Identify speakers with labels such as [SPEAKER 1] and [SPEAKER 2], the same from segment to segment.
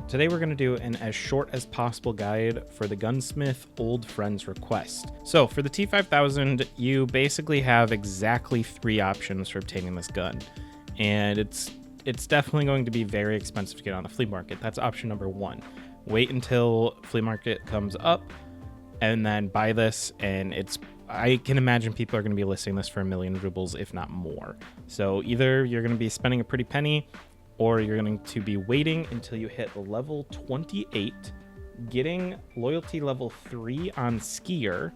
[SPEAKER 1] Today we're going to do an as short as possible guide for the Gunsmith Old Friends Request. So for the T5000, you basically have exactly 3 options for obtaining this gun. And it's definitely going to be very expensive to get on the flea market. That's option number 1. Wait until flea market comes up and then buy this, and I can imagine people are going to be listing this for 1 million rubles, if not more. So either you're going to be spending a pretty penny, or you're going to be waiting until you hit level 28, getting loyalty level 3 on Skier,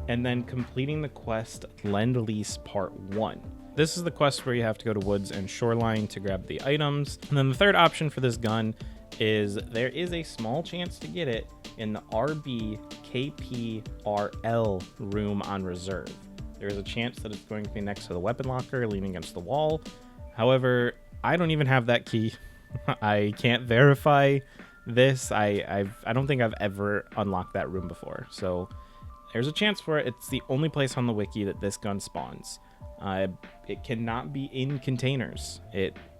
[SPEAKER 1] and then completing the quest Lend-Lease Part 1. This is the quest where you have to go to Woods and Shoreline to grab the items. And then the third option for this gun is there is a small chance to get it in the RB KPRL room on reserve. There is a chance that it's going to be next to the weapon locker, leaning against the wall. However, I don't even have that key. I can't verify this. I don't think I've ever unlocked that room before. So there's a chance for it. It's the only place on the wiki that this gun spawns. It cannot be in containers.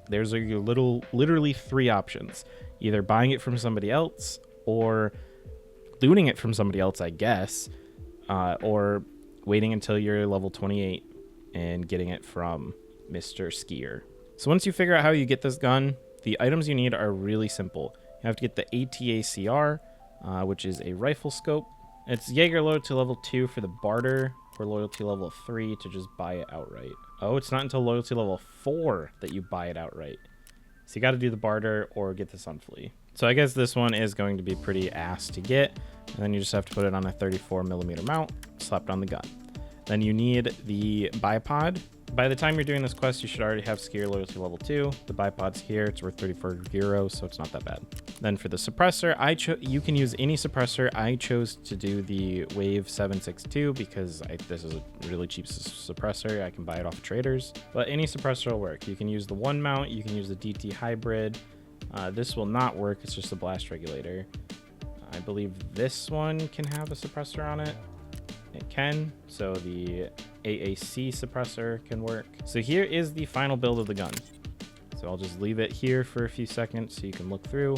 [SPEAKER 1] There's literally 3 options. Either buying it from somebody else, or looting it from somebody else, I guess, or waiting until you're level 28 and getting it from Mr. Skier. So once you figure out how you get this gun, the items you need are really simple. You have to get the ATACR, which is a rifle scope. It's Jaeger loyalty level 2 for the barter, or loyalty level 3 to just buy it outright. Oh, it's not until loyalty level 4 that you buy it outright. So you got to do the barter or get this on flea. So I guess this one is going to be pretty ass to get. And then you just have to put it on a 34mm mount, slapped on the gun. Then you need the bipod. By the time you're doing this quest, you should already have Skier loyalty level 2. The bipod's here. It's worth 34 euros, so it's not that bad. Then for the suppressor, you can use any suppressor. I chose to do the Wave 762 because this is a really cheap suppressor. I can buy it off of traders. But any suppressor will work. You can use the 1 mount. You can use the DT hybrid. This will not work. It's just a blast regulator. I believe this one can have a suppressor on it. It can, so the AAC suppressor can work. So here is the final build of the gun. So I'll just leave it here for a few seconds so you can look through.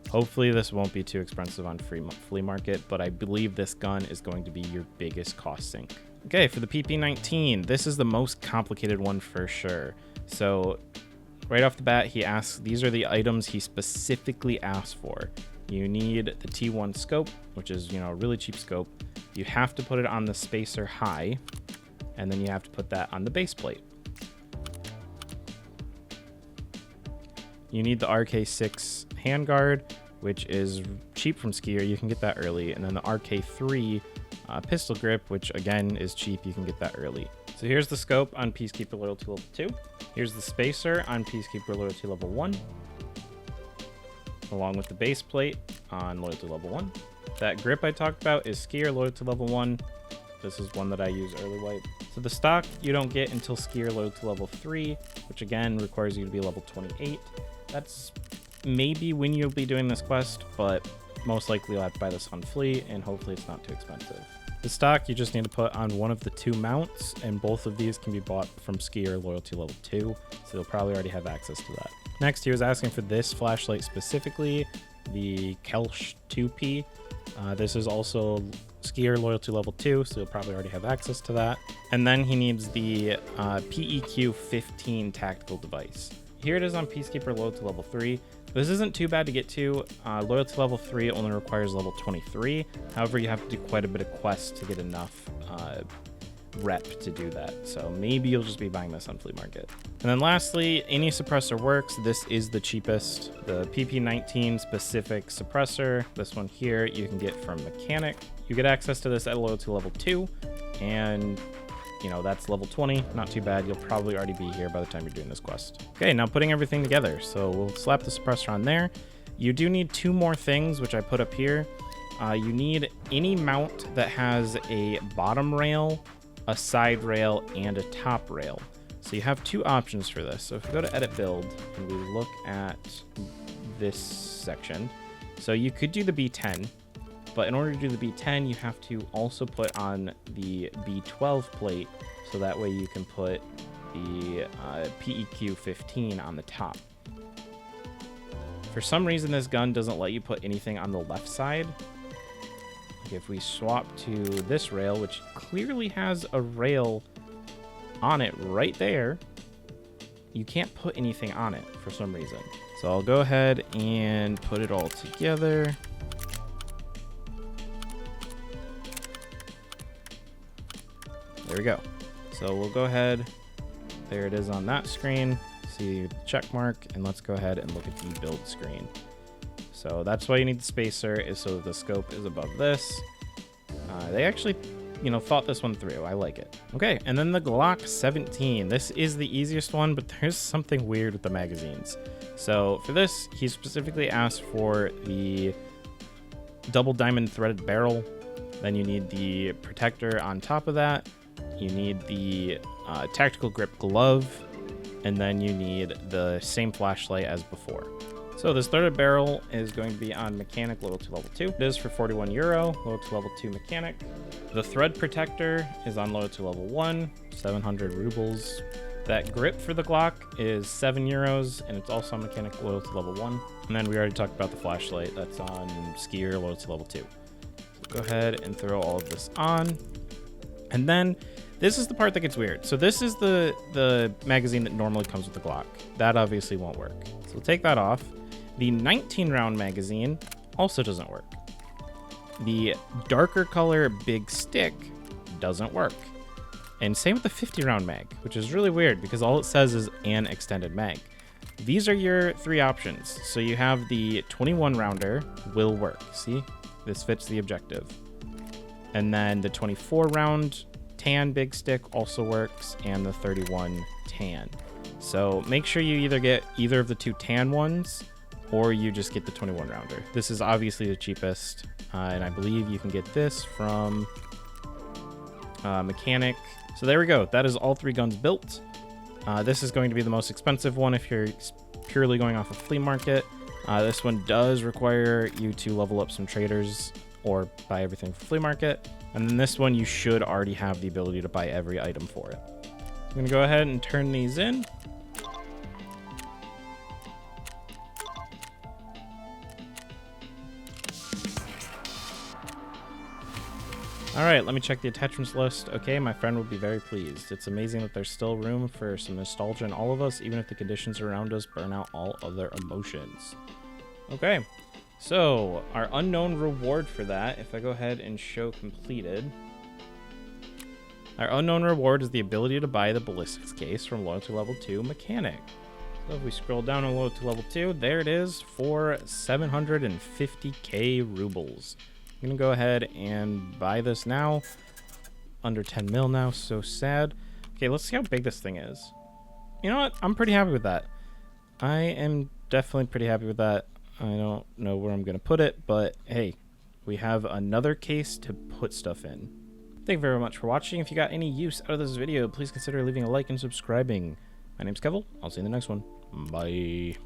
[SPEAKER 1] Hopefully this won't be too expensive on flea market, but I believe this gun is going to be your biggest cost sink. Okay, for the PP19, this is the most complicated one for sure. So right off the bat, he asks, these are the items he specifically asked for. You need the T1 scope, which is, a really cheap scope. You have to put it on the spacer high, and then you have to put that on the base plate. You need the RK6 handguard, which is cheap from Skier. You can get that early. And then the RK3 pistol grip, which again is cheap. You can get that early. So here's the scope on Peacekeeper Loyalty Level 2. Here's the spacer on Peacekeeper Loyalty Level 1, along with the base plate on Loyalty Level 1. That grip I talked about is Skier Loyalty Level 1. This is one that I use early wipe. So the stock you don't get until Skier Loyalty Level 3, which again requires you to be level 28. That's maybe when you'll be doing this quest, but most likely you'll have to buy this on flea, and hopefully it's not too expensive. The stock you just need to put on one of the 2 mounts, and both of these can be bought from Skier Loyalty Level 2, so you'll probably already have access to that. Next, he was asking for this flashlight specifically, the Kelch 2P. This is also Skier Loyalty Level 2, so you'll probably already have access to that. And then he needs the PEQ 15 tactical device. Here it is on Peacekeeper Loyalty Level 3. This isn't too bad to get to. Loyalty Level 3 only requires level 23. However, you have to do quite a bit of quests to get enough rep to do that. So maybe you'll just be buying this on flea market. And then lastly, any suppressor works. This is the cheapest. The PP19 specific suppressor, this one here, you can get from Mechanic. You get access to this at loyalty level 2, and that's level 20. Not too bad. You'll probably already be here by the time you're doing this quest. Okay, now putting everything together. So we'll slap the suppressor on there. You do need 2 more things, which I put up here. You need any mount that has a bottom rail, a side rail, and a top rail. So you have 2 options for this. So if we go to edit build and we look at this section, so you could do the B10, but in order to do the B10, you have to also put on the B12 plate, so that way you can put the PEQ 15 on the top. For some reason, this gun doesn't let you put anything on the left side. Like if we swap to this rail, which clearly has a rail on it right there, you can't put anything on it for some reason. So I'll go ahead and put it all together. There we go. So we'll go ahead. There it is on that screen. See the check mark, and let's go ahead and look at the build screen. So that's why you need the spacer, is so the scope is above this. They actually, you know, thought this one through. I like it. Okay, and then the Glock 17. This is the easiest one, but there's something weird with the magazines. So for this, he specifically asked for the double diamond threaded barrel. Then you need the protector on top of that. You need the tactical grip glove, and then you need the same flashlight as before. So this threaded barrel is going to be on mechanic loyalty level 2. It is for €41, loyalty level 2 mechanic. The thread protector is on loyalty level 1, 700 rubles. That grip for the Glock is €7, and it's also on mechanic loyalty level 1. And then we already talked about the flashlight. That's on skier loyalty level 2. So go ahead and throw all of this on. And then this is the part that gets weird. So this is the magazine that normally comes with the Glock. That obviously won't work. So we'll take that off. The 19 round magazine also doesn't work. The darker color big stick doesn't work. And same with the 50 round mag, which is really weird because all it says is an extended mag. These are your three options. So you have the 21 rounder will work. See, this fits the objective. And then the 24 round tan big stick also works, and the 31 tan. So make sure you either get either of the two tan ones, or you just get the 21 rounder. This is obviously the cheapest, and I believe you can get this from mechanic. So there we go. That is all three guns built. This is going to be the most expensive one if you're purely going off a flea market. This one does require you to level up some traders or buy everything from flea market. And then this one, you should already have the ability to buy every item for it. I'm gonna go ahead and turn these in. All right, let me check the attachments list. Okay, my friend will be very pleased. It's amazing that there's still room for some nostalgia in all of us, even if the conditions around us burn out all other emotions. Okay, so our unknown reward for that, if I go ahead and show completed, our unknown reward is the ability to buy the ballistics case from loyalty level 2 mechanic. So if we scroll down on loyalty level 2, there it is for 750k rubles. I'm gonna go ahead and buy this now. Under 10 mil now, so sad. Okay, let's see how big this thing is. You know what? I'm pretty happy with that. I am definitely pretty happy with that. I don't know where I'm gonna put it, but hey, we have another case to put stuff in. Thank you very much for watching. If you got any use out of this video, please consider leaving a like and subscribing. My name's Kevil. I'll see you in the next one. Bye.